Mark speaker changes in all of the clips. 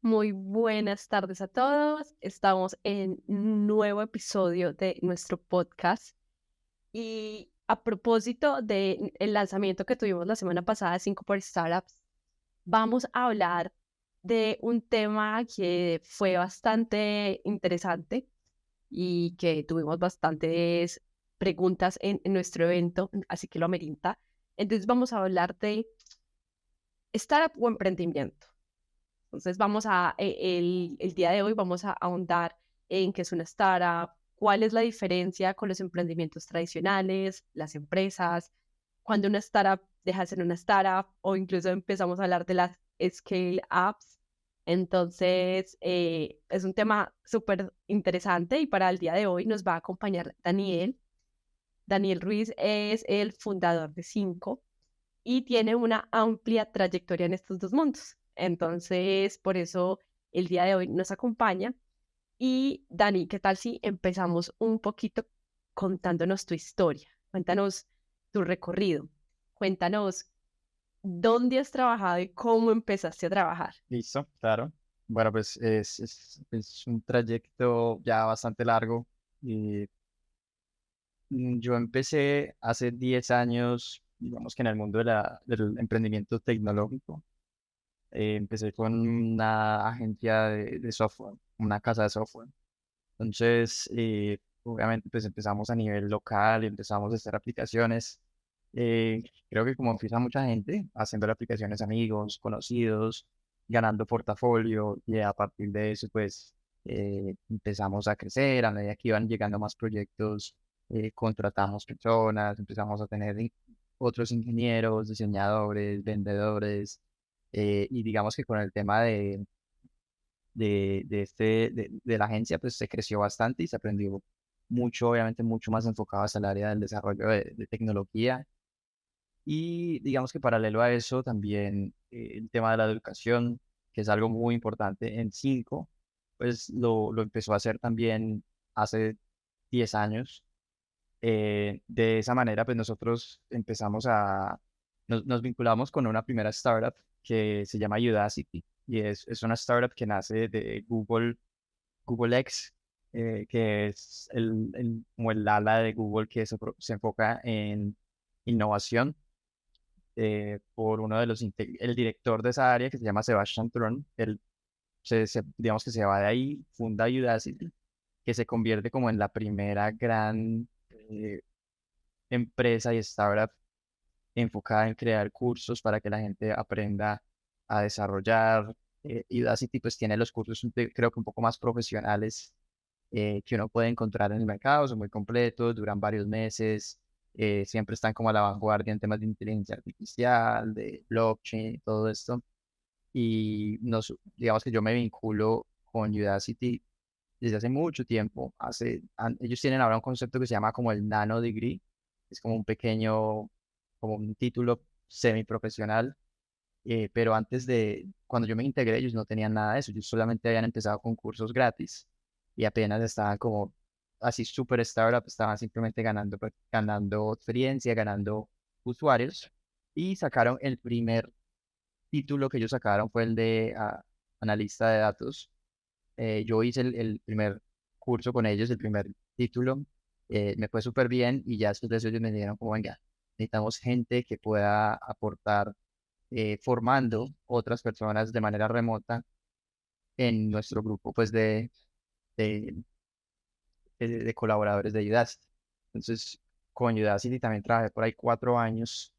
Speaker 1: Muy buenas tardes a todos. Estamos en un nuevo episodio de nuestro podcast. Y a propósito del lanzamiento que tuvimos la semana pasada de 5 por Startups, vamos a hablar de un tema que fue bastante interesante y que tuvimos bastantes preguntas en nuestro evento, así que lo amerita. Entonces vamos a hablar de startup o emprendimiento. Entonces el día de hoy vamos a ahondar en qué es una startup, cuál es la diferencia con los emprendimientos tradicionales, las empresas, cuando una startup deja de ser una startup o incluso empezamos a hablar de las scale ups. Entonces, es un tema súper interesante y para el día de hoy nos va a acompañar Daniel. Daniel Ruiz es el fundador de Cinco y tiene una amplia trayectoria en estos dos mundos. Entonces, por eso el día de hoy nos acompaña. Y Dani, ¿qué tal si empezamos un poquito contándonos tu historia? Cuéntanos tu recorrido. Cuéntanos dónde has trabajado y cómo empezaste a trabajar.
Speaker 2: Listo, claro. Bueno, pues es un trayecto ya bastante largo. Y yo empecé hace 10 años, digamos que en el mundo del emprendimiento tecnológico. Empecé con una agencia de software, una casa de software. Entonces, obviamente, pues empezamos a nivel local y empezamos a hacer aplicaciones. Eh, Creo que como empieza mucha gente, haciendo aplicaciones amigos, conocidos, ganando portafolio y a partir de eso, pues empezamos a crecer. A medida que iban llegando más proyectos, contratamos personas, empezamos a tener otros ingenieros, diseñadores, vendedores, y digamos que con el tema de la agencia, pues se creció bastante y se aprendió mucho, obviamente mucho más enfocado hacia el área del desarrollo de tecnología. Y digamos que paralelo a eso también el tema de la educación, que es algo muy importante en Cinco, pues lo empezó a hacer también hace 10 años. De esa manera, pues nosotros nos vinculamos con una primera startup que se llama Udacity y es una startup que nace de Google X, que es como el ala de Google que se enfoca en innovación, por uno de el director de esa área que se llama Sebastian Thrun. Él digamos que se va de ahí, funda Udacity, que se convierte como en la primera gran empresa y startup enfocada en crear cursos para que la gente aprenda a desarrollar. Y Udacity pues tiene los cursos creo que un poco más profesionales, que uno puede encontrar en el mercado, son muy completos, duran varios meses, siempre están como a la vanguardia en temas de inteligencia artificial, de blockchain, todo esto. Y digamos que yo me vinculo con Udacity desde hace mucho tiempo. Ellos tienen ahora un concepto que se llama como el nano degree, es como un pequeño, como un título semiprofesional, pero cuando yo me integré, ellos no tenían nada de eso, ellos solamente habían empezado con cursos gratis y apenas estaban como así súper startup, estaban simplemente ganando experiencia, ganando usuarios y sacaron el primer título que ellos sacaron fue el de analista de datos. Yo hice el primer curso con ellos, el primer título, me fue súper bien y ya después de eso ellos me dijeron como, venga, necesitamos gente que pueda aportar, formando otras personas de manera remota en nuestro grupo pues de, de colaboradores de Udacity. Entonces, con Udacity también trabajé por ahí 4 años,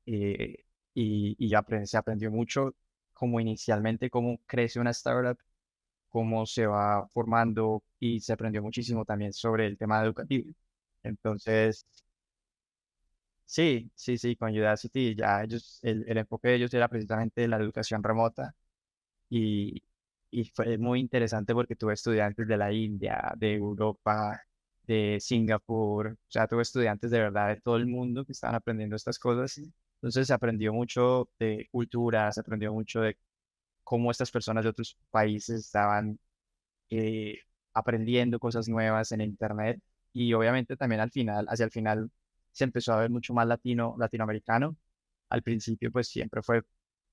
Speaker 2: eh, y ya se aprendió mucho como inicialmente cómo crece una startup, cómo se va formando y se aprendió muchísimo también sobre el tema educativo. Entonces, sí, sí, sí, con Udacity ya el enfoque de ellos era precisamente la educación remota y, y fue muy interesante porque tuve estudiantes de la India, de Europa, de Singapur, o sea, tuve estudiantes de verdad de todo el mundo que estaban aprendiendo estas cosas. Entonces se aprendió mucho de cultura, se aprendió mucho de cómo estas personas de otros países estaban, eh, aprendiendo cosas nuevas en Internet y obviamente también hacia el final, se empezó a ver mucho más latinoamericano. Al principio pues siempre fue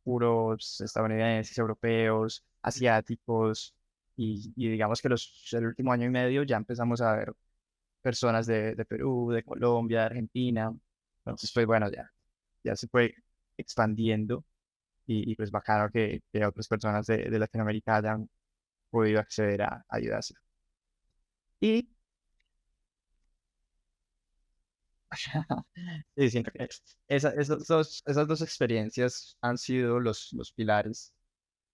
Speaker 2: puros estadounidenses, europeos, asiáticos, y digamos que el último año y medio ya empezamos a ver personas de Perú, de Colombia, de Argentina. Entonces, pues bueno, ya se fue expandiendo y pues bacano que otras personas de Latinoamérica hayan podido acceder a ayudarse. Y sí, siento que esas dos experiencias han sido los pilares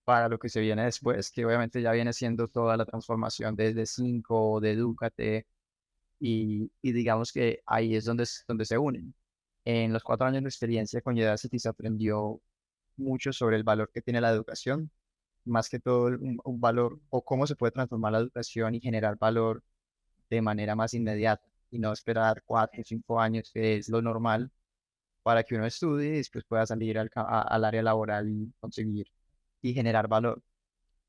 Speaker 2: para lo que se viene después, que obviamente ya viene siendo toda la transformación desde 5 de Edúcate, y digamos que ahí es donde se unen. En los 4 años de experiencia con Udacity se aprendió mucho sobre el valor que tiene la educación, más que todo un valor o cómo se puede transformar la educación y generar valor de manera más inmediata y no esperar 4 o 5 años, que es lo normal, para que uno estudie y después pueda salir al área laboral y conseguir y generar valor.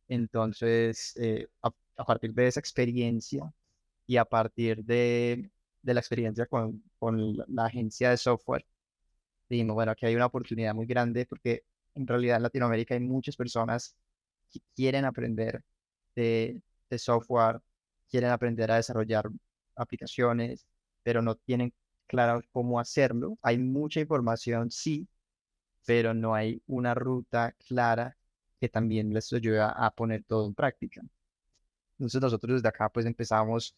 Speaker 2: Entonces, a partir de esa experiencia y a partir de la experiencia con la agencia de software, dijimos, bueno, aquí hay una oportunidad muy grande porque en realidad en Latinoamérica hay muchas personas que quieren aprender de software, quieren aprender a desarrollar aplicaciones, pero no tienen claro cómo hacerlo. Hay mucha información, sí, pero no hay una ruta clara que también les ayude a poner todo en práctica. Entonces nosotros desde acá pues empezamos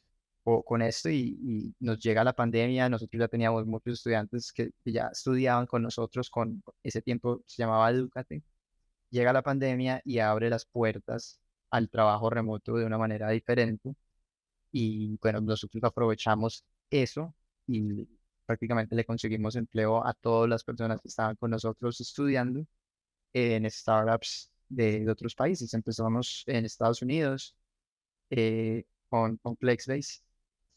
Speaker 2: con esto, y nos llega la pandemia. Nosotros ya teníamos muchos estudiantes que ya estudiaban con nosotros, con ese tiempo se llamaba Edúcate. Llega la pandemia y abre las puertas al trabajo remoto de una manera diferente, y bueno, nosotros aprovechamos eso y prácticamente le conseguimos empleo a todas las personas que estaban con nosotros estudiando en startups de otros países. Empezamos en Estados Unidos, con Flexbase,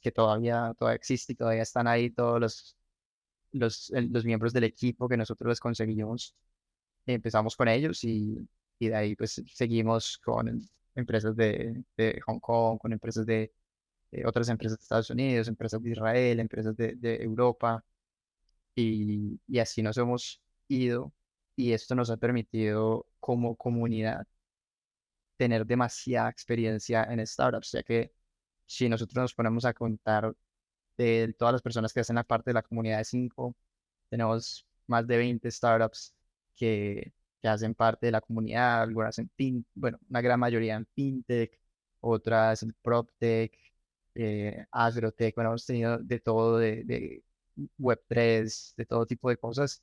Speaker 2: que todavía existe y todavía están ahí todos los miembros del equipo que nosotros les conseguimos. Empezamos con ellos, y de ahí pues seguimos con empresas de Hong Kong, con empresas de otras empresas de Estados Unidos, empresas de Israel, empresas de Europa, y así nos hemos ido, y esto nos ha permitido como comunidad tener demasiada experiencia en startups, ya que si nosotros nos ponemos a contar de todas las personas que hacen la parte de la comunidad de 5, tenemos más de 20 startups que hacen parte de la comunidad, algunas bueno, una gran mayoría en fintech, otras en proptech, agrotech. Bueno, hemos tenido de todo, de Web3, de todo tipo de cosas,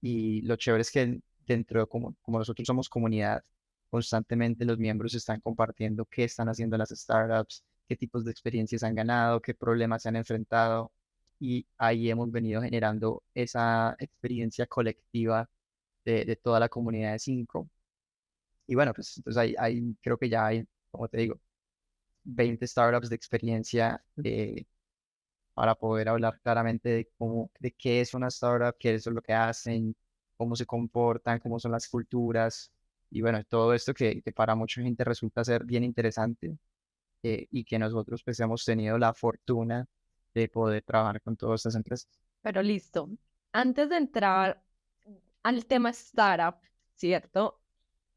Speaker 2: y lo chévere es que dentro de como nosotros somos comunidad, constantemente los miembros están compartiendo qué están haciendo las startups, qué tipos de experiencias han ganado, qué problemas se han enfrentado, y ahí hemos venido generando esa experiencia colectiva de toda la comunidad de 5. Y bueno, pues entonces ahí creo que ya hay, como te digo, 20 startups de experiencia, para poder hablar claramente de qué es una startup, qué es lo que hacen, cómo se comportan, cómo son las culturas, y bueno, todo esto que para mucha gente resulta ser bien interesante, y que nosotros pues hemos tenido la fortuna de poder trabajar con todas estas empresas.
Speaker 1: Pero listo. Antes de entrar al tema startup, ¿cierto?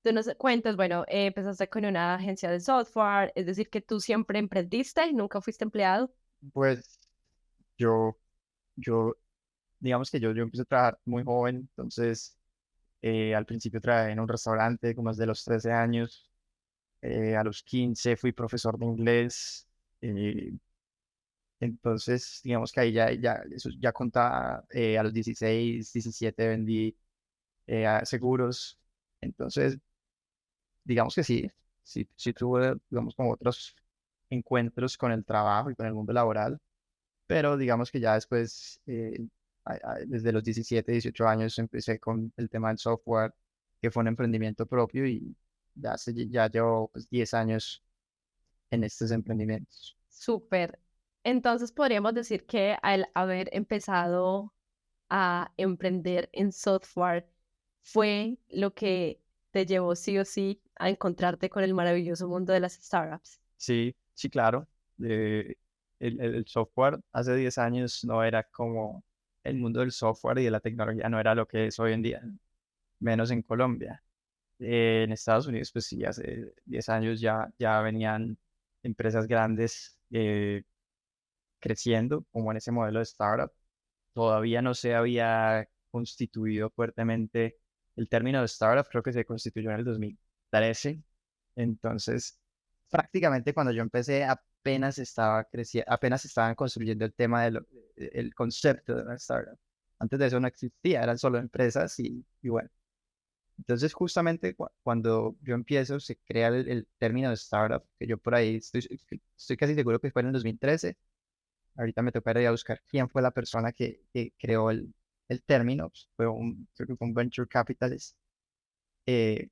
Speaker 1: Tú nos cuentas, bueno, empezaste con una agencia de software, es decir, que tú siempre emprendiste, nunca fuiste empleado.
Speaker 2: Pues yo, yo, digamos que yo empecé a trabajar muy joven. Entonces al principio trabajé en un restaurante como desde los 13 años. A los 15 fui profesor de inglés. eh, entonces, digamos que ahí eso ya contaba. A los 16 17 vendí seguros. Entonces, digamos que sí tuve, digamos, como otros encuentros con el trabajo y con el mundo laboral, pero digamos que ya después, desde los 17 18 años, empecé con el tema del software, que fue un emprendimiento propio, y ya llevo pues 10 años en estos emprendimientos.
Speaker 1: Súper. Entonces podríamos decir que al haber empezado a emprender en software fue lo que te llevó sí o sí a encontrarte con el maravilloso mundo de las startups.
Speaker 2: Sí, sí, claro. El software hace 10 años no era como el mundo del software y de la tecnología, no era lo que es hoy en día. menos en Colombia. En Estados Unidos, pues sí, hace 10 años ya venían empresas grandes creciendo, como en ese modelo de startup. Todavía no se había constituido fuertemente el término de startup, creo que se constituyó en el 2013. Entonces, prácticamente cuando yo empecé, apenas estaba creciendo, apenas estaban construyendo el tema el concepto de una startup. Antes de eso no existía, eran solo empresas y bueno. Entonces, justamente cuando yo empiezo, se crea el término de startup, que yo por ahí estoy casi seguro que fue en el 2013. Ahorita me tocaría ir a buscar quién fue la persona que creó el término. Pues, creo que fue un venture capitalist. Eh,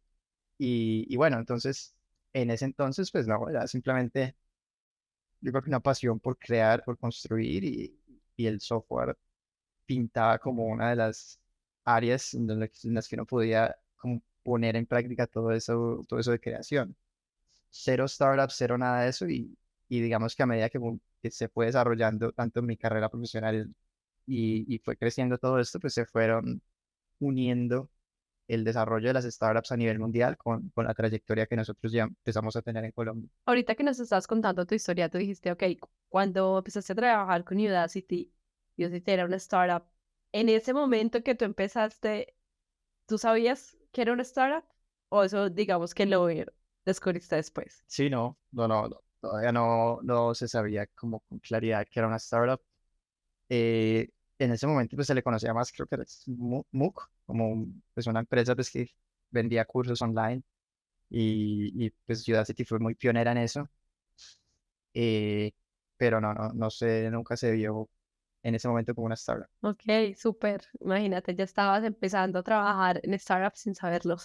Speaker 2: y bueno, entonces, en ese entonces, pues no, era simplemente, yo creo que una pasión por crear, por construir y el software pintaba como una de las áreas en las que uno podía como poner en práctica todo eso de creación. Cero startups, cero nada de eso y digamos que a medida que se fue desarrollando tanto mi carrera profesional y fue creciendo todo esto, pues se fueron uniendo el desarrollo de las startups a nivel mundial con la trayectoria que nosotros ya empezamos a tener en Colombia.
Speaker 1: Ahorita que nos estás contando tu historia, tú dijiste, ok, cuando empezaste a trabajar con Udacity era una startup. En ese momento que tú empezaste, ¿tú sabías que era una startup? ¿O eso, digamos, que lo descubriste después?
Speaker 2: Sí, no, todavía no se sabía como con claridad que era una startup. En ese momento pues se le conocía más, creo que era MOOC, como pues una empresa pues que vendía cursos online y pues Udacity fue muy pionera en eso. eh, pero no sé, nunca se vio en ese momento como una startup.
Speaker 1: Ok, súper. Imagínate, ya estabas empezando a trabajar en startups sin saberlo.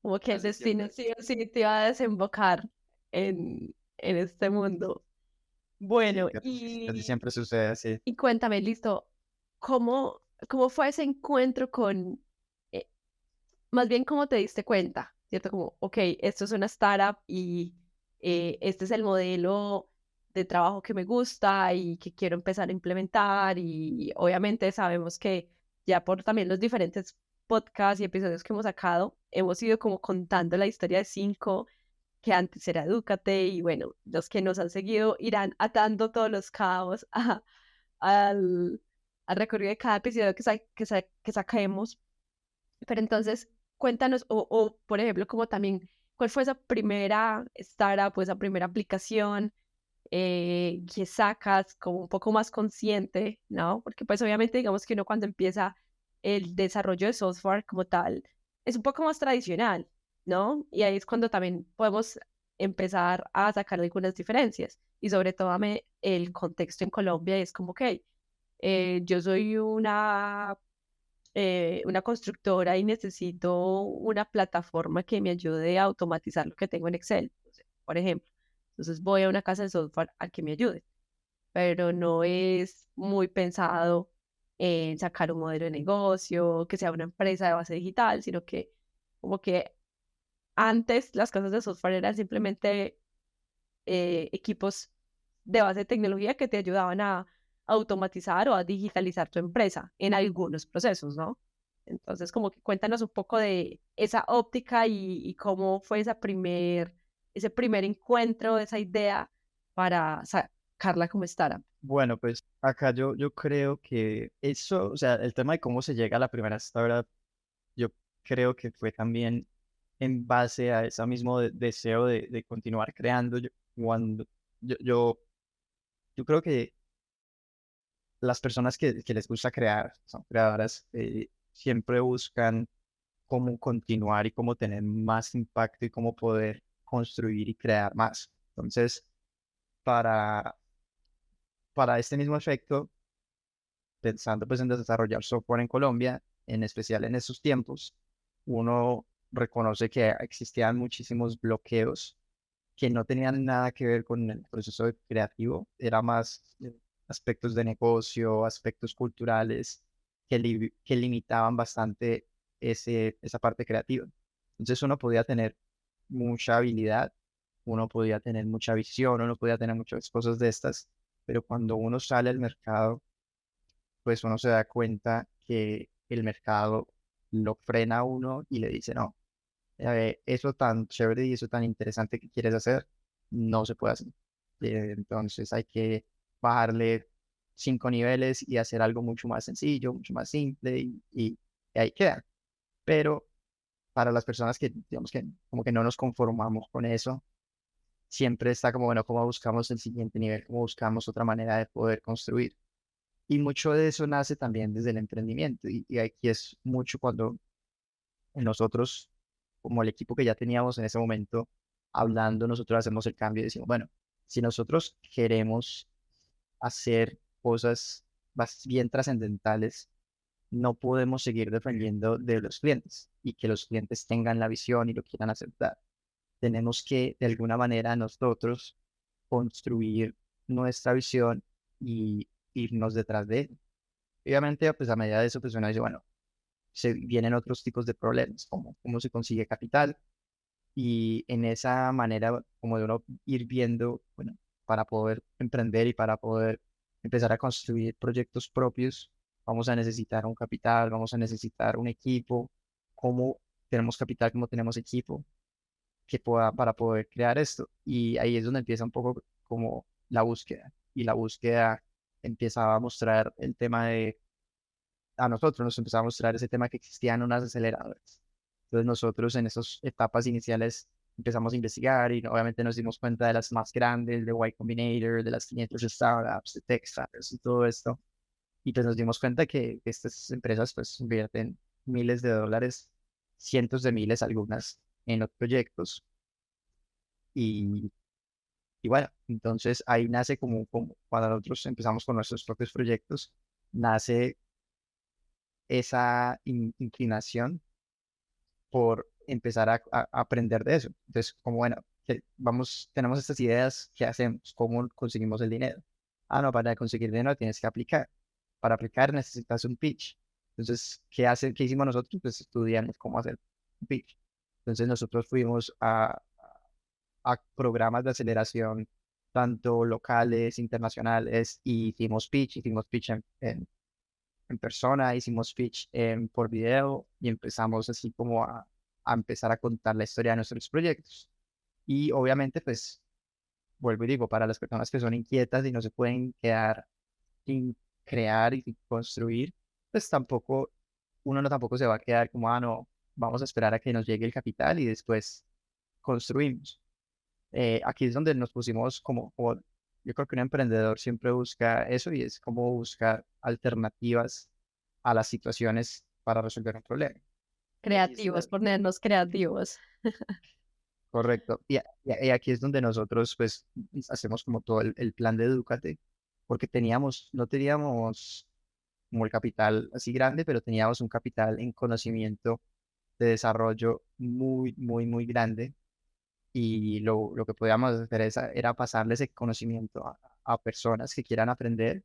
Speaker 1: Como que el
Speaker 2: Casi
Speaker 1: destino
Speaker 2: siempre.
Speaker 1: sí o sí te iba a desembocar en este mundo.
Speaker 2: Sí,
Speaker 1: Bueno,
Speaker 2: casi siempre sucede así.
Speaker 1: y cuéntame, listo, ¿cómo fue ese encuentro eh, más bien cómo te diste cuenta, ¿cierto? Como, ok, esto es una startup y este es el modelo de trabajo que me gusta y que quiero empezar a implementar y obviamente sabemos que ya por también los diferentes podcasts y episodios que hemos sacado, hemos ido como contando la historia de Cinco, que antes era Edúcate y bueno, los que nos han seguido irán atando todos los cabos al, al recorrido de cada episodio que saquemos. Pero entonces, cuéntanos, por ejemplo, como también, ¿cuál fue esa primera startup o esa primera aplicación que sacas como un poco más consciente, ¿no? Porque pues obviamente digamos que uno cuando empieza el desarrollo de software como tal, es un poco más tradicional, ¿no? Y ahí es cuando también podemos empezar a sacar algunas diferencias. Y sobre todo el contexto en Colombia es como, ok, yo soy una constructora y necesito una plataforma que me ayude a automatizar lo que tengo en Excel, por ejemplo. Entonces voy a una casa de software a que me ayude, pero no es muy pensado en sacar un modelo de negocio, que sea una empresa de base digital, sino que como que antes las casas de software eran simplemente equipos de base de tecnología que te ayudaban a automatizar o a digitalizar tu empresa en algunos procesos, ¿no? Entonces, como que cuéntanos un poco de esa óptica y cómo fue ese primer encuentro, esa idea para sacarla como startup.
Speaker 2: Bueno, pues acá yo creo que eso, o sea, el tema de cómo se llega a la primera startup, yo creo que fue también en base a ese mismo deseo de continuar creando. Yo, yo, yo creo que las personas que les gusta crear, son creadoras, siempre buscan cómo continuar y cómo tener más impacto y cómo poder construir y crear más. Entonces, para, para este mismo efecto, pensando pues en desarrollar software en Colombia, en especial en estos tiempos, uno reconoce que existían muchísimos bloqueos que no tenían nada que ver con el proceso creativo, era más aspectos de negocio, aspectos culturales que limitaban bastante esa parte creativa. Entonces uno podía tener mucha habilidad, uno podía tener mucha visión, uno podía tener muchas cosas de estas, pero cuando uno sale al mercado, pues uno se da cuenta que el mercado lo frena a uno y le dice, no, eso tan chévere y eso tan interesante que quieres hacer, no se puede hacer. Entonces hay que bajarle 5 niveles y hacer algo mucho más sencillo, mucho más simple y ahí queda. Pero para las personas que, digamos que como que no nos conformamos con eso, siempre está como, bueno, ¿cómo buscamos el siguiente nivel? ¿Cómo buscamos otra manera de poder construir? Y mucho de eso nace también desde el emprendimiento. Y aquí es mucho cuando nosotros, como el equipo que ya teníamos en ese momento, hablando, nosotros hacemos el cambio y decimos, bueno, si nosotros queremos hacer cosas bien trascendentales, no podemos seguir dependiendo de los clientes y que los clientes tengan la visión y lo quieran aceptar. Tenemos que, de alguna manera, nosotros construir nuestra visión y irnos detrás de él. Obviamente, pues a medida de eso, pues uno dice, bueno, se vienen otros tipos de problemas, como cómo se consigue capital, y en esa manera como de uno ir viendo, bueno, para poder emprender y para poder empezar a construir proyectos propios, vamos a necesitar un capital, vamos a necesitar un equipo, cómo tenemos capital, cómo tenemos equipo que pueda para poder crear esto. Y ahí es donde empieza un poco como la búsqueda. Y la búsqueda empieza a mostrar el tema de a nosotros nos empezaba a mostrar ese tema que existían unas aceleradoras. Entonces nosotros en esas etapas iniciales empezamos a investigar y obviamente nos dimos cuenta de las más grandes, de Y Combinator, de las 500 startups, de Techstars y todo esto. Y pues nos dimos cuenta que estas empresas pues invierten miles de dólares, cientos de miles algunas en los proyectos. Y, y bueno, entonces ahí nace como cuando nosotros empezamos con nuestros propios proyectos, nace esa inclinación por empezar a aprender de eso. Entonces, como bueno, vamos, tenemos estas ideas, ¿qué hacemos? ¿Cómo conseguimos el dinero? Ah, no, para conseguir dinero tienes que aplicar. Para aplicar necesitas un pitch. Entonces, ¿qué hicimos nosotros? Pues estudiamos cómo hacer un pitch. Entonces, nosotros fuimos a programas de aceleración, tanto locales, internacionales, y hicimos pitch en persona, hicimos pitch por video y empezamos así como a empezar a contar la historia de nuestros proyectos. Y obviamente, pues, vuelvo y digo, para las personas que son inquietas y no se pueden quedar sin crear y sin construir, pues tampoco, uno no tampoco se va a quedar como, ah, no, vamos a esperar a que nos llegue el capital y después construimos. Aquí es donde nos pusimos yo creo que un emprendedor siempre busca eso y es como buscar alternativas a las situaciones para resolver un problema. Y aquí es
Speaker 1: Creativos,
Speaker 2: donde,
Speaker 1: ponernos creativos.
Speaker 2: correcto. Y aquí es donde nosotros pues hacemos como todo el plan de Edúcate, porque no teníamos como el capital así grande, pero teníamos un capital en conocimiento de desarrollo muy, muy, muy grande. Y lo que podíamos hacer era pasarle ese conocimiento a personas que quieran aprender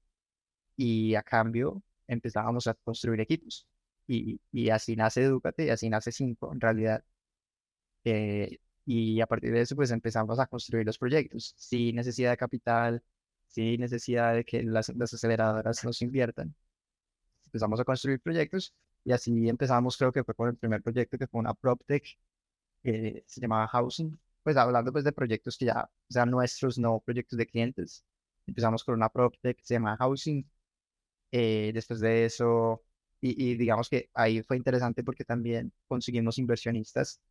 Speaker 2: y a cambio empezábamos a construir equipos. Y así nace Edúcate y así nace Cinco en realidad. Eh, y a partir de eso pues empezamos a construir los proyectos sin necesidad de capital, sin necesidad de que las aceleradoras nos inviertan. Empezamos a construir proyectos y así empezamos, creo que fue con el primer proyecto que fue una PropTech que se llamaba Housing, pues hablando pues de proyectos que ya sean nuestros, no proyectos de clientes. Empezamos con una PropTech que se llama Housing. Después de eso, y digamos que ahí fue interesante porque también conseguimos inversionistas,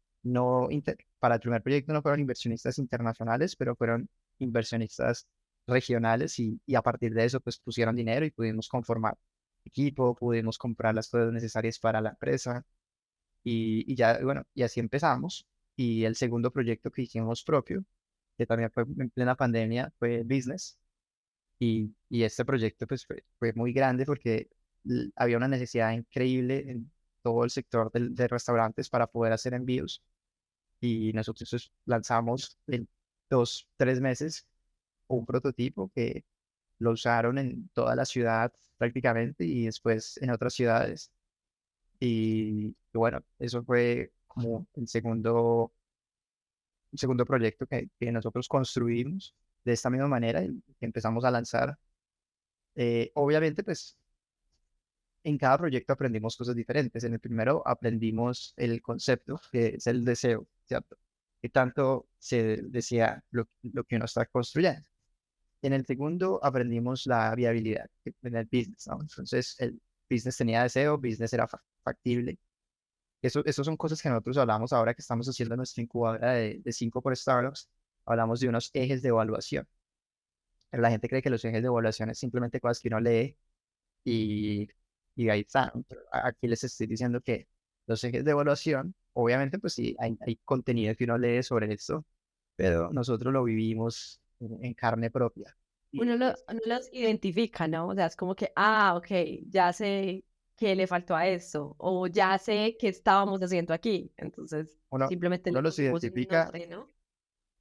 Speaker 2: para el primer proyecto no fueron inversionistas internacionales, pero fueron inversionistas regionales y a partir de eso pues pusieron dinero y pudimos conformar equipo, pudimos comprar las cosas necesarias para la empresa y ya, bueno, y así empezamos. Y el segundo proyecto que hicimos propio, que también fue en plena pandemia, fue Business. Y este proyecto pues fue muy grande porque había una necesidad increíble en todo el sector de restaurantes para poder hacer envíos. Y nosotros pues, lanzamos en 2, 3 meses un prototipo que lo usaron en toda la ciudad prácticamente y después en otras ciudades. Y bueno, eso fue como el segundo proyecto que nosotros construimos de esta misma manera y que empezamos a lanzar. Obviamente, pues en cada proyecto aprendimos cosas diferentes. En el primero aprendimos el concepto, que es el deseo, ¿cierto? Que tanto se desea lo que uno está construyendo. En el segundo aprendimos la viabilidad en el business, ¿no? Entonces, el business tenía deseo, business era factible. Eso son cosas que nosotros hablamos ahora que estamos haciendo nuestra incubadora de 5 por Startups. Hablamos de unos ejes de evaluación. Pero la gente cree que los ejes de evaluación es simplemente cosas que uno lee y, y ahí está, ¿no? Pero aquí les estoy diciendo que los ejes de evaluación, obviamente, pues sí, hay contenido que uno lee sobre esto, pero nosotros lo vivimos en carne propia.
Speaker 1: Uno,
Speaker 2: Y
Speaker 1: uno los identifica, ¿no? O sea, es como que, ok, ya sé qué le faltó a esto, o ya sé qué estábamos haciendo aquí. Entonces,
Speaker 2: uno,
Speaker 1: simplemente
Speaker 2: uno
Speaker 1: le
Speaker 2: los
Speaker 1: ponemos un
Speaker 2: identifica,
Speaker 1: nombre, ¿no?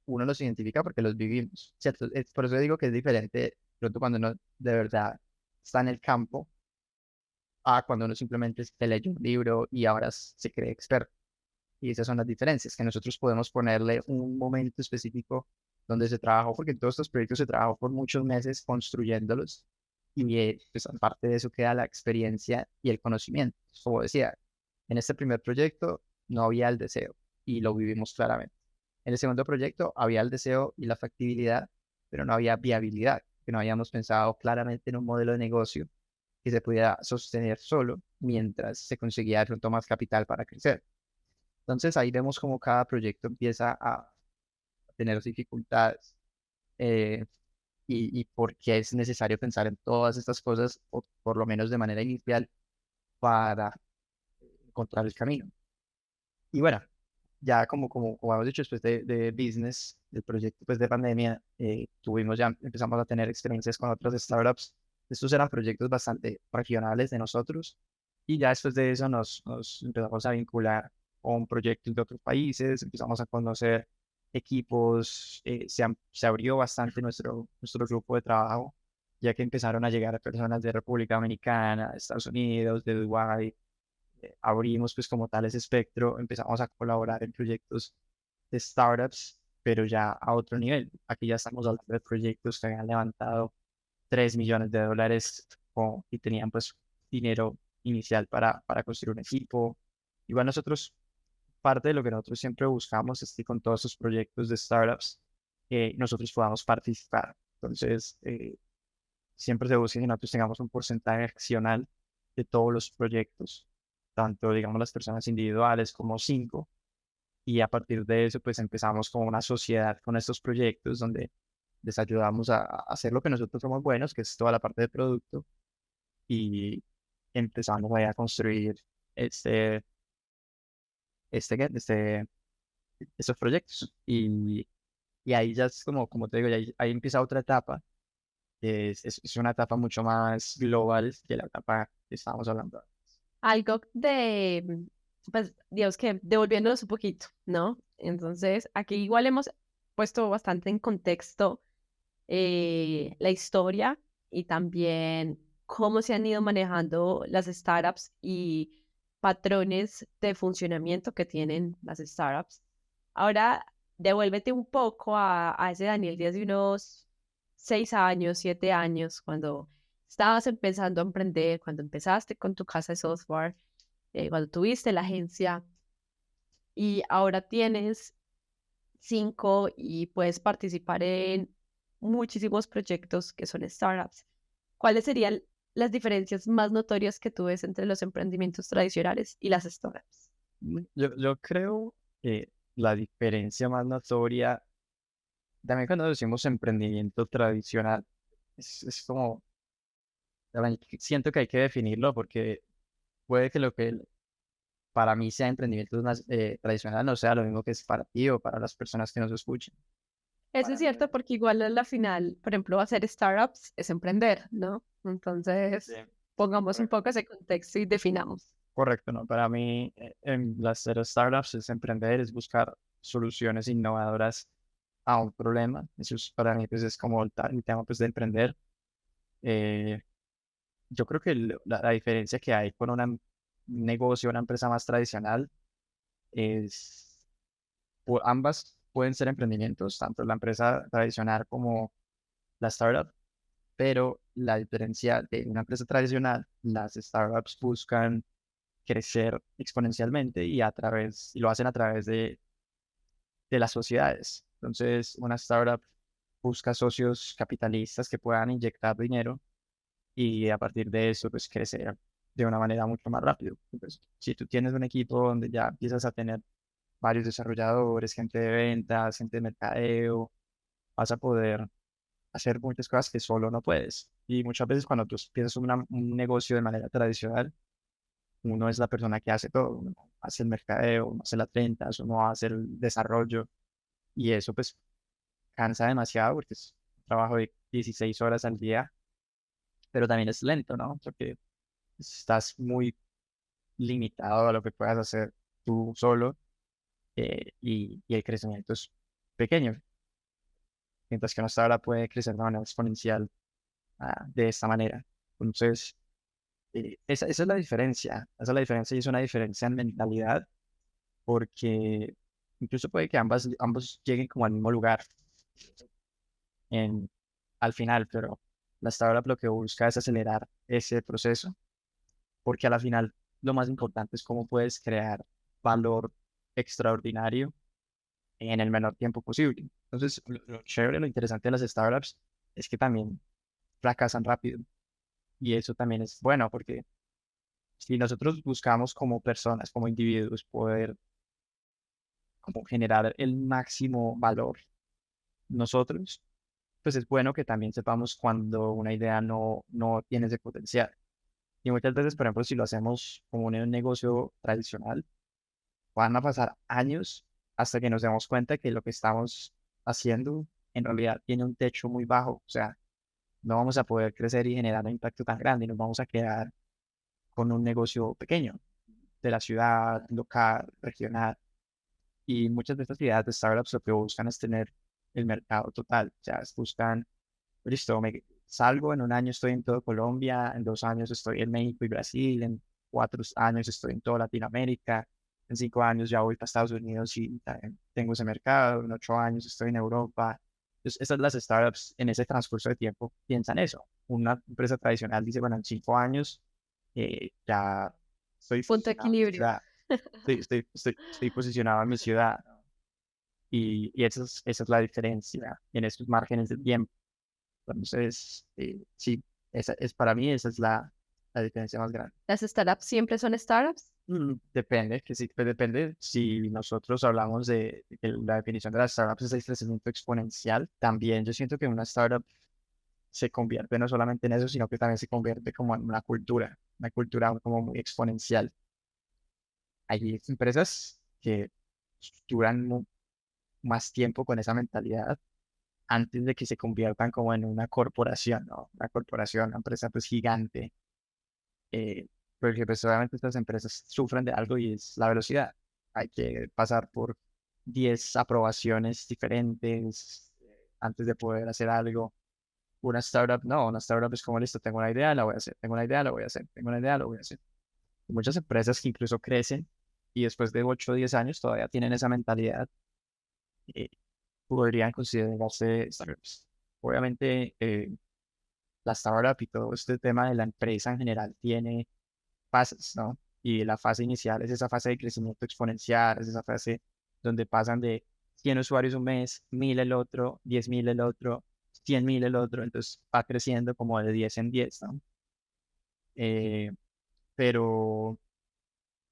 Speaker 2: uno los identifica porque los vivimos, ¿cierto? Por eso digo que es diferente pronto cuando uno de verdad está en el campo a cuando uno simplemente se leyó un libro y ahora se cree experto. Y esas son las diferencias, que nosotros podemos ponerle un momento específico donde se trabajó, porque en todos estos proyectos se trabajó por muchos meses construyéndolos y pues aparte de eso queda la experiencia y el conocimiento. Como decía, en este primer proyecto no había el deseo y lo vivimos claramente. En el segundo proyecto había el deseo y la factibilidad, pero no había viabilidad, que no habíamos pensado claramente en un modelo de negocio que se pudiera sostener solo mientras se conseguía de pronto más capital para crecer. Entonces ahí vemos cómo cada proyecto empieza a tener dificultades eh, y por qué es necesario pensar en todas estas cosas, o por lo menos de manera inicial, para encontrar el camino. Y bueno, ya como hemos dicho, después de business, del proyecto pues, de pandemia, empezamos a tener experiencias con otras startups. Estos eran proyectos bastante regionales de nosotros. Y ya después de eso nos empezamos a vincular con proyectos de otros países, empezamos a conocer equipos, se abrió bastante nuestro grupo de trabajo, ya que empezaron a llegar personas de República Dominicana, de Estados Unidos, de Dubái, abrimos pues como tal ese espectro, empezamos a colaborar en proyectos de startups, pero ya a otro nivel. Aquí ya estamos hablando de proyectos que habían levantado $3 millones y tenían pues dinero inicial para construir un equipo. Igual nosotros, parte de lo que nosotros siempre buscamos es que con todos estos proyectos de startups, nosotros podamos participar. Entonces, siempre se busca que nosotros tengamos un porcentaje accional de todos los proyectos, tanto digamos las personas individuales como 5, y a partir de eso pues empezamos como una sociedad con estos proyectos donde les ayudamos a hacer lo que nosotros somos buenos, que es toda la parte de producto, y empezamos ahí a construir este, este, estos proyectos. Y ahí ya es como te digo, ahí empieza otra etapa, que es una etapa mucho más global que la etapa que estábamos hablando.
Speaker 1: Algo de, pues, digamos que devolviéndonos un poquito, ¿no? Entonces, aquí igual hemos puesto bastante en contexto la historia y también cómo se han ido manejando las startups y patrones de funcionamiento que tienen las startups. Ahora, devuélvete un poco a ese Daniel Díaz de unos 6 años, 7 años, cuando estabas empezando a emprender, cuando empezaste con tu casa de software, cuando tuviste la agencia y ahora tienes 5 y puedes participar en muchísimos proyectos que son startups. ¿Cuáles serían las diferencias más notorias que tú ves entre los emprendimientos tradicionales y las startups?
Speaker 2: Yo creo que la diferencia más notoria, también cuando decimos emprendimiento tradicional, es como, también siento que hay que definirlo porque puede que lo que para mí sea emprendimiento tradicional no sea lo mismo que es para ti o para las personas que nos escuchen.
Speaker 1: Eso es
Speaker 2: Para mí,
Speaker 1: cierto porque igual a la final, por ejemplo, hacer startups es emprender, ¿no?
Speaker 2: sí,
Speaker 1: Entonces, pongamos un
Speaker 2: correcto.
Speaker 1: poco ese contexto y definamos.
Speaker 2: Correcto, ¿no? Para mí, en las startups es emprender, es buscar soluciones innovadoras a un problema. Eso para mí pues, es como el tema pues, de emprender. Eh, yo creo que la diferencia que hay con un negocio, una empresa más tradicional, es ambas pueden ser emprendimientos, tanto la empresa tradicional como la startup, pero la diferencia de una empresa tradicional, las startups buscan crecer exponencialmente y lo hacen a través de las sociedades. Entonces, una startup busca socios capitalistas que puedan inyectar dinero y a partir de eso, pues crecer de una manera mucho más rápido. Entonces, si tú tienes un equipo donde ya empiezas a tener varios desarrolladores, gente de ventas, gente de mercadeo, vas a poder hacer muchas cosas que solo no puedes. Y muchas veces cuando tú empiezas un negocio de manera tradicional, uno es la persona que hace todo, uno hace el mercadeo, uno hace las ventas, uno hace el desarrollo y eso pues cansa demasiado porque es un trabajo de 16 horas al día, pero también es lento, ¿no? Porque estás muy limitado a lo que puedas hacer tú solo y el crecimiento es pequeño, mientras que una startup puede crecer de manera exponencial de esta manera. Entonces, esa es la diferencia, esa es la diferencia y es una diferencia en mentalidad porque incluso puede que ambos lleguen como al mismo lugar en, al final, pero la startup lo que busca es acelerar ese proceso porque a la final lo más importante es cómo puedes crear valor extraordinario en el menor tiempo posible. Entonces, lo chévere, lo interesante de las startups es que también fracasan rápido y eso también es bueno porque si nosotros buscamos como personas, como individuos, poder como generar el máximo valor nosotros, pues es bueno que también sepamos cuando una idea no tiene ese potencial. Y muchas veces, por ejemplo, si lo hacemos como un negocio tradicional, van a pasar años hasta que nos demos cuenta que lo que estamos haciendo en realidad tiene un techo muy bajo. O sea, no vamos a poder crecer y generar un impacto tan grande y nos vamos a quedar con un negocio pequeño de la ciudad, local, regional. Y muchas de estas ideas de startups lo que buscan es tener el mercado total. O sea, buscan, listo, salgo, en un año estoy en todo Colombia, en 2 años estoy en México y Brasil, en 4 años estoy en toda Latinoamérica, en 5 años ya voy para Estados Unidos y también tengo ese mercado, en 8 años estoy en Europa. Entonces, estas las startups en ese transcurso de tiempo piensan eso. Una empresa tradicional dice, bueno, en 5 años ya estoy
Speaker 1: Punto de
Speaker 2: posicionado en mi
Speaker 1: equilibrio.
Speaker 2: ciudad, estoy posicionado en mi ciudad. Y esa es la diferencia en estos márgenes de tiempo. Entonces, sí, para mí esa es la diferencia más grande.
Speaker 1: ¿Las startups siempre son startups?
Speaker 2: Depende, que sí, pues depende si nosotros hablamos de que la definición de las startups es el crecimiento exponencial. También yo siento que una startup se convierte no solamente en eso, sino que también se convierte como en una cultura como muy exponencial. Hay empresas que duran más tiempo con esa mentalidad antes de que se conviertan como en una corporación, ¿no? Una corporación, una empresa pues gigante, eh, porque pues obviamente estas empresas sufren de algo y es la velocidad. Hay que pasar por 10 aprobaciones diferentes antes de poder hacer algo. Una startup, no, una startup es como listo, tengo una idea, la voy a hacer, tengo una idea, la voy a hacer, tengo una idea, la voy a hacer. Hay muchas empresas que incluso crecen y después de 8 o 10 años todavía tienen esa mentalidad, eh, podrían considerarse startups. Obviamente, la startup y todo este tema de la empresa en general tiene fases, ¿no? Y la fase inicial es esa fase de crecimiento exponencial, es esa fase donde pasan de 100 usuarios un mes, 1000 el otro, 10.000 el otro, 100.000 el otro, entonces va creciendo como de 10 en 10, ¿no? Eh, pero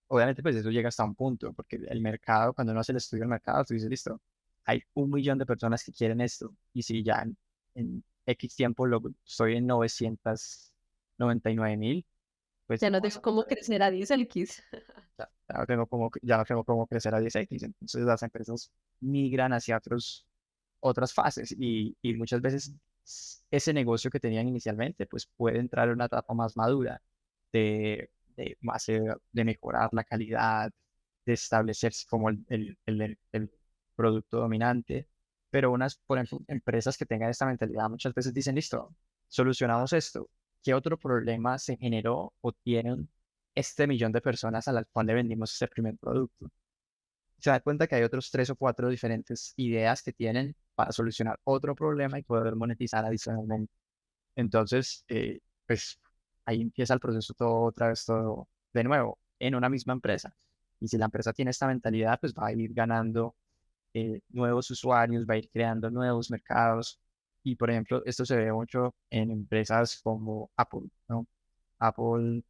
Speaker 2: obviamente pues eso llega hasta un punto, porque el mercado, cuando uno hace el estudio del mercado, tú dices, listo, hay 1 millón de personas que quieren esto, y si ya en X tiempo estoy en 999.000, pues
Speaker 1: Ya
Speaker 2: no
Speaker 1: no
Speaker 2: vas
Speaker 1: tengo
Speaker 2: a
Speaker 1: cómo
Speaker 2: poder,
Speaker 1: crecer a 10x.
Speaker 2: ya no tengo cómo crecer a 10x, entonces las empresas migran hacia otras fases y muchas veces ese negocio que tenían inicialmente pues puede entrar en una etapa más madura de mejorar la calidad, de establecerse como el producto dominante, pero por ejemplo, empresas que tengan esta mentalidad muchas veces dicen, listo, solucionamos esto. ¿Qué otro problema se generó o tienen este millón de personas a las cuales vendimos ese primer producto? Se da cuenta que hay otros 3 o 4 diferentes ideas que tienen para solucionar otro problema y poder monetizar adicionalmente. Entonces, pues ahí empieza el proceso todo otra vez, todo de nuevo, en una misma empresa. Y si la empresa tiene esta mentalidad, pues va a ir ganando nuevos usuarios, va a ir creando nuevos mercados. Y por ejemplo, esto se ve mucho en empresas como Apple, ¿no? Apple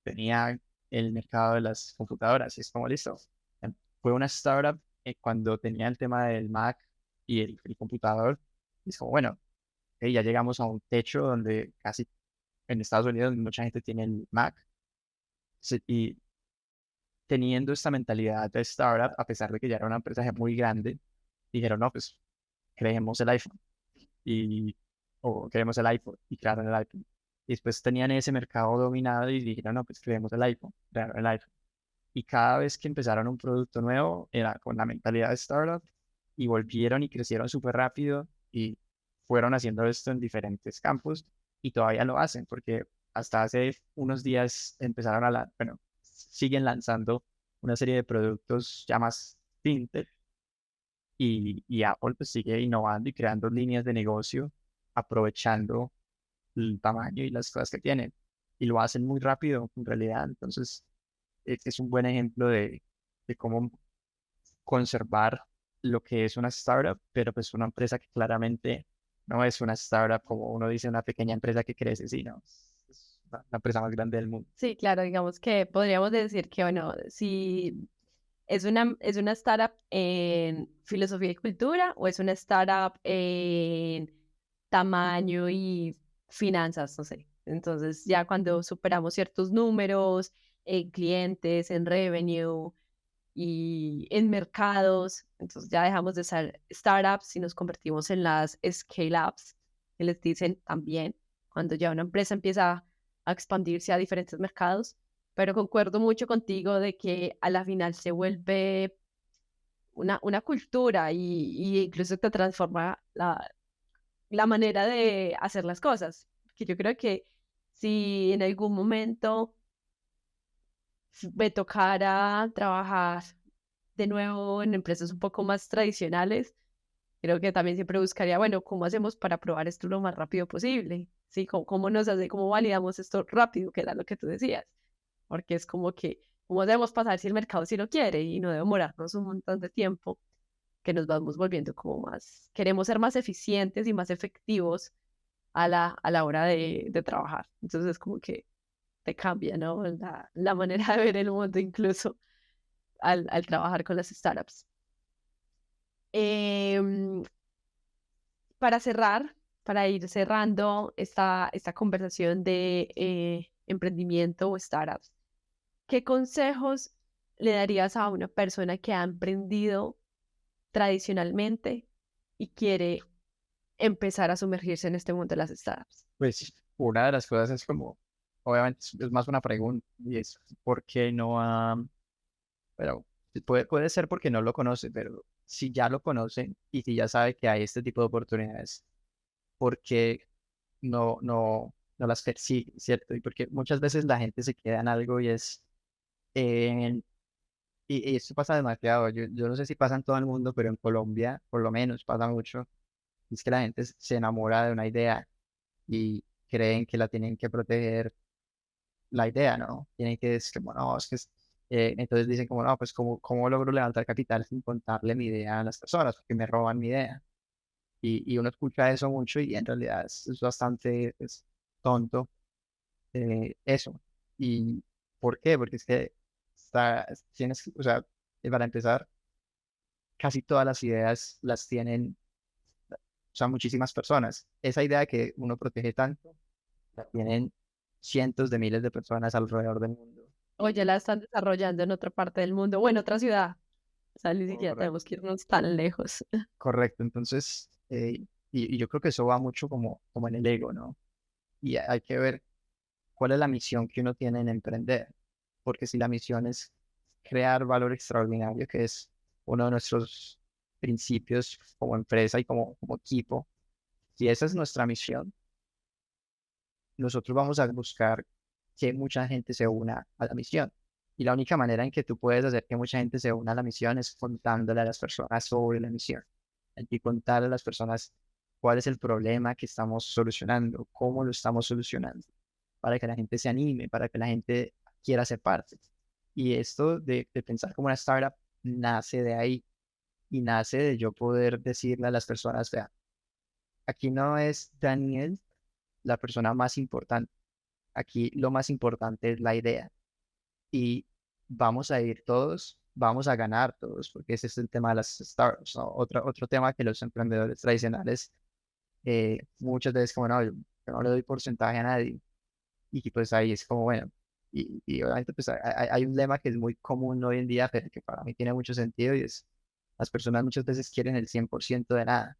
Speaker 2: tenía el mercado de las computadoras y es como listo. Fue una startup cuando tenía el tema del Mac y el computador. Y es como, bueno, ya llegamos a un techo donde casi en Estados Unidos mucha gente tiene el Mac. Y teniendo esta mentalidad de startup, a pesar de que ya era una empresa muy grande, dijeron, no, pues creemos el iPhone y, o creemos el iPhone y crearon el iPhone. Y después tenían ese mercado dominado y dijeron, no, pues creemos el iPhone, crearon el iPhone. Y cada vez que empezaron un producto nuevo, era con la mentalidad de startup y volvieron y crecieron súper rápido y fueron haciendo esto en diferentes campos y todavía lo hacen porque hasta hace unos días empezaron bueno, siguen lanzando una serie de productos ya más fintech y Apple pues sigue innovando y creando líneas de negocio aprovechando el tamaño y las cosas que tienen. Y lo hacen muy rápido en realidad. Entonces, es un buen ejemplo de cómo conservar lo que es una startup, pero pues una empresa que claramente no es una startup como uno dice, una pequeña empresa que crece, sino es la empresa más grande del mundo.
Speaker 1: Sí, claro, digamos que podríamos decir que, bueno, si es una startup en filosofía y cultura o es una startup en tamaño y finanzas, no sé. Entonces, ya cuando superamos ciertos números en clientes, en revenue y en mercados, entonces ya dejamos de ser startups y nos convertimos en las scale-ups, que les dicen también, cuando ya una empresa empieza a expandirse a diferentes mercados. Pero concuerdo mucho contigo de que a la final se vuelve una cultura y incluso te transforma la manera de hacer las cosas. Que yo creo que si en algún momento me tocara trabajar de nuevo en empresas un poco más tradicionales, creo que también siempre buscaría, bueno, ¿cómo hacemos para probar esto lo más rápido posible? ¿Sí? ¿Cómo nos hace, cómo validamos esto rápido, que era lo que tú decías? Porque es como que, ¿cómo debemos pasar si el mercado sí lo quiere y no demorarnos un montón de tiempo que nos vamos volviendo como más, queremos ser más eficientes y más efectivos a la hora de trabajar. Entonces es como que te cambia, ¿no? La manera de ver el mundo incluso al trabajar con las startups. Em, para cerrar, para ir cerrando esta conversación de emprendimiento o startups, ¿qué consejos le darías a una persona que ha emprendido tradicionalmente y quiere empezar a sumergirse en este mundo de las startups?
Speaker 2: Pues una de las cosas es como, obviamente es más una pregunta y es, ¿por qué no pero puede ser porque no lo conoce, pero si ya lo conoce y si ya sabe que hay este tipo de oportunidades, ¿por qué no las persigue, cierto? Y porque muchas veces la gente se queda en algo y es, en- y esto pasa demasiado, yo no sé si pasa en todo el mundo, pero en Colombia por lo menos pasa mucho, es que la gente se enamora de una idea y creen que la tienen que proteger la idea, ¿no? Tienen que decir, como, no, es que entonces dicen como, no, pues ¿cómo logro levantar capital sin contarle mi idea a las personas? Porque me roban mi idea. Y uno escucha eso mucho y en realidad es bastante tonto eso. ¿Y por qué? Porque es que o sea, para empezar, casi todas las ideas las tienen, o sea, muchísimas personas. Esa idea que uno protege tanto, la tienen cientos de miles de personas alrededor del mundo.
Speaker 1: O ya la están desarrollando en otra parte del mundo o en otra ciudad. O sea, ni siquiera
Speaker 2: Correcto.
Speaker 1: tenemos que irnos tan lejos.
Speaker 2: Correcto, entonces, y yo creo que eso va mucho como en el ego, ¿no? Y hay que ver cuál es la misión que uno tiene en emprender, porque si la misión es crear valor extraordinario, que es uno de nuestros principios como empresa y como equipo, si esa es nuestra misión, nosotros vamos a buscar que mucha gente se una a la misión. Y la única manera en que tú puedes hacer que mucha gente se una a la misión es contándole a las personas sobre la misión. Hay que contarle a las personas cuál es el problema que estamos solucionando, cómo lo estamos solucionando, para que la gente se anime, para que la gente quiera ser parte. Y esto de pensar como una startup nace de ahí y nace de yo poder decirle a las personas, vea, aquí no es Daniel la persona más importante, aquí lo más importante es la idea y vamos a ir todos, vamos a ganar todos, porque ese es el tema de las startups, ¿no? Otro tema que los emprendedores tradicionales muchas veces como no, yo no le doy porcentaje a nadie y que, pues ahí es como bueno, y obviamente pues hay un lema que es muy común hoy en día, pero que para mí tiene mucho sentido y es las personas muchas veces quieren el 100% de nada,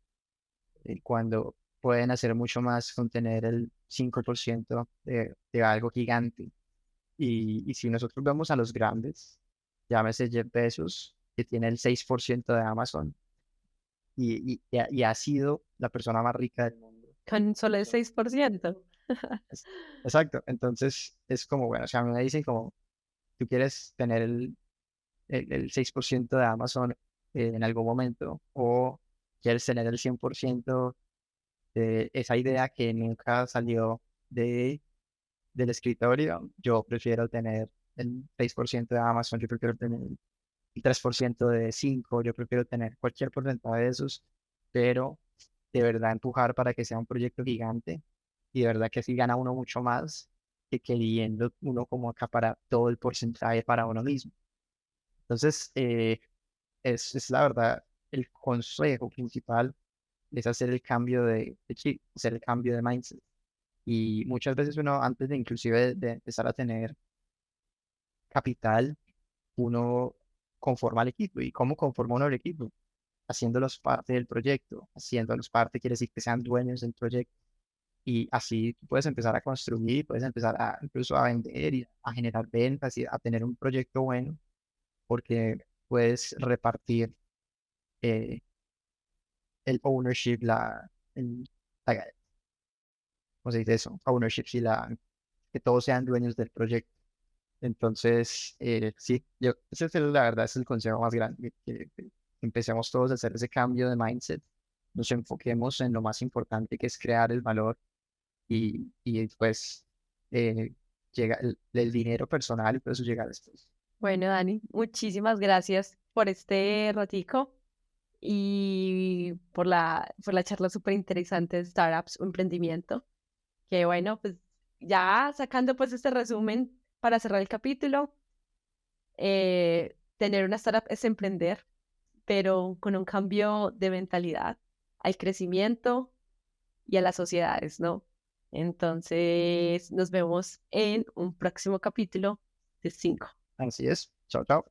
Speaker 2: cuando pueden hacer mucho más con tener el 5% de algo gigante. Y si nosotros vemos a los grandes, llámese Jeff Bezos, que tiene el 6% de Amazon y ha sido la persona más rica del mundo.
Speaker 1: Con solo el 6%.
Speaker 2: Exacto, entonces es como, bueno, o sea, a mí me dicen como, tú quieres tener el 6% de Amazon en algún momento o quieres tener el 100% de esa idea que nunca salió del escritorio, yo prefiero tener el 6% de Amazon, yo prefiero tener el 3% de 5, yo prefiero tener cualquier porcentaje de esos, pero de verdad empujar para que sea un proyecto gigante y de verdad que así gana uno mucho más que queriendo uno como acaparar todo el porcentaje para uno mismo. Entonces, es la verdad, el consejo principal es hacer el cambio de chip, hacer el cambio de mindset. Y muchas veces uno, antes de inclusive de empezar a tener capital, uno conforma el equipo. ¿Y cómo conforma uno el equipo? Haciéndolos parte del proyecto. Haciéndolos parte quiere decir que sean dueños del proyecto. Y así tú puedes empezar a construir, puedes empezar a incluso a vender y a generar ventas y a tener un proyecto bueno, porque puedes repartir eh, el ownership, la- ¿cómo se dice eso? Ownership, y que todos sean dueños del proyecto. Entonces, sí, ese es la verdad, es el consejo más grande, que empecemos todos a hacer ese cambio de mindset, nos enfoquemos en lo más importante que es crear el valor y después llega el dinero personal y por eso llega después.
Speaker 1: Bueno, Dani, muchísimas gracias por este ratico y por la charla súper interesante de startups o emprendimiento. Que bueno, pues ya sacando pues este resumen para cerrar el capítulo, tener una startup es emprender, pero con un cambio de mentalidad al crecimiento y a las sociedades, ¿no? Entonces, nos vemos en un próximo capítulo de 5.
Speaker 2: Así es. Chao, chao.